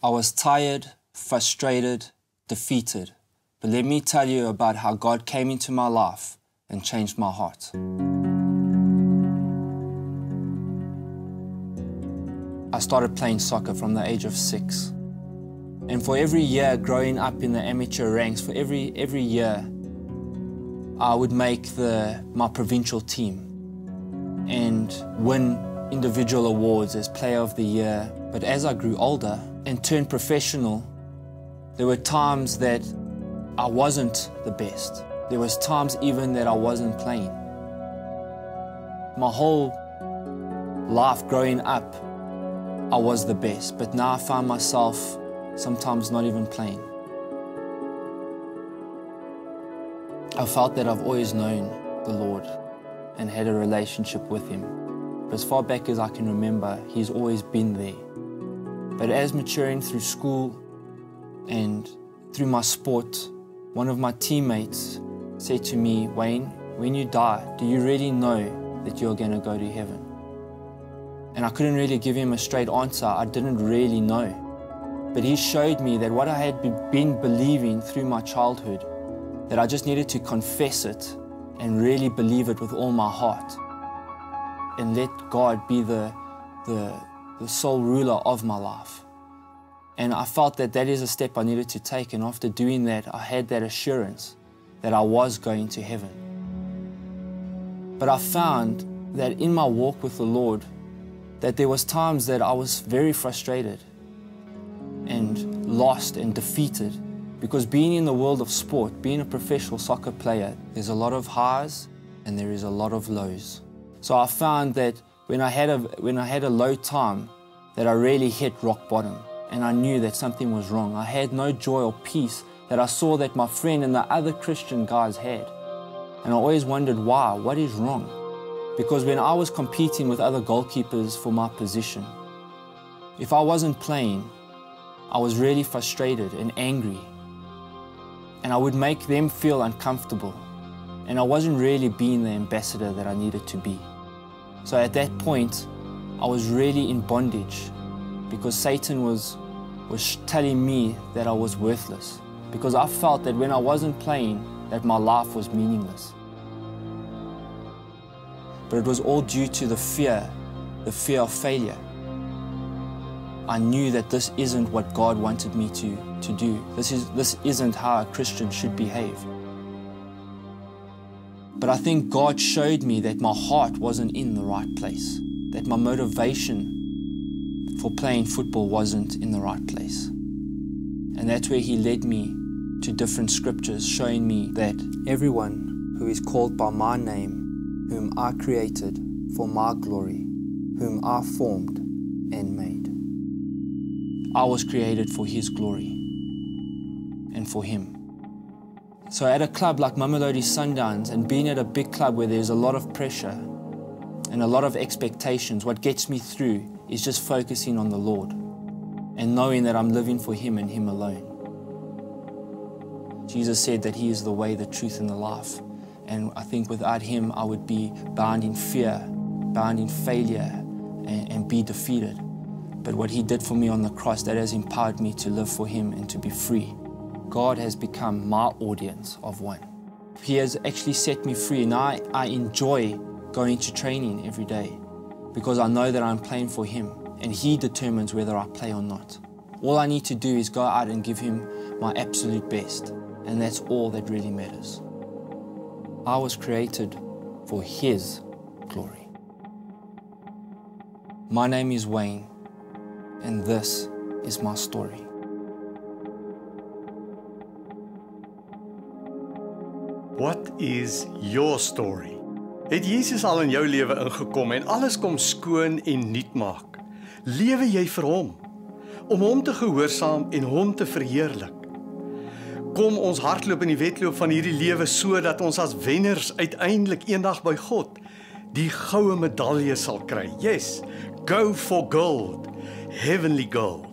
I was tired, frustrated, defeated. But let me tell you about how God came into my life and changed my heart. I started playing soccer from the age of 6. And for every year growing up in the amateur ranks, for every year, I would make my provincial team and win individual awards as Player of the Year. But as I grew older and turned professional, there were times that I wasn't the best. There was times even that I wasn't playing. My whole life growing up, I was the best, but now I find myself sometimes not even playing. I felt that I've always known the Lord and had a relationship with Him. But as far back as I can remember, He's always been there. But as maturing through school and through my sport, one of my teammates said to me, "Wayne, when you die, do you really know that you're going to go to heaven?" And I couldn't really give him a straight answer. I didn't really know. But he showed me that what I had been believing through my childhood, that I just needed to confess it and really believe it with all my heart and let God be the sole ruler of my life. And I felt that that is a step I needed to take, and after doing that, I had that assurance that I was going to heaven. But I found that in my walk with the Lord, that there was times that I was very frustrated and lost and defeated, because being in the world of sport, being a professional soccer player, there's a lot of highs and there is a lot of lows. So I found that when I had a low time, that I really hit rock bottom, and I knew that something was wrong. I had no joy or peace that I saw that my friend and the other Christian guys had. And I always wondered why, what is wrong? Because when I was competing with other goalkeepers for my position, if I wasn't playing, I was really frustrated and angry. And I would make them feel uncomfortable. And I wasn't really being the ambassador that I needed to be. So at that point, I was really in bondage, because Satan was telling me that I was worthless, because I felt that when I wasn't playing, that my life was meaningless. But it was all due to the fear of failure. I knew that this isn't what God wanted me to do. This isn't how a Christian should behave. But I think God showed me that my heart wasn't in the right place, that my motivation for playing football wasn't in the right place. And that's where He led me to different scriptures, showing me that everyone who is called by my name, whom I created for my glory, whom I formed and made. I was created for His glory and for Him. So at a club like Mamelodi Sundowns, and being at a big club where there's a lot of pressure and a lot of expectations, what gets me through is just focusing on the Lord and knowing that I'm living for Him and Him alone. Jesus said that He is the way, the truth, and the life. And I think without Him, I would be bound in fear, bound in failure, and be defeated. But what He did for me on the cross, that has empowered me to live for Him and to be free. God has become my audience of one. He has actually set me free, and I enjoy going to training every day because I know that I'm playing for Him, and He determines whether I play or not. All I need to do is go out and give Him my absolute best, and that's all that really matters. I was created for His glory. My name is Wayne, and this is my story. What is your story? Het Jesus al in jou lewe ingekom en alles kom skoon en nuut maak? Lewe jy vir Hom, om Hom te gehoorsaam en Hom te verheerlik? Kom ons hardloop in die wedloop van hierdie lewe sodat ons as wenners uiteindelik eendag by God die goue medalje sal kry. Yes, go for gold, heavenly gold.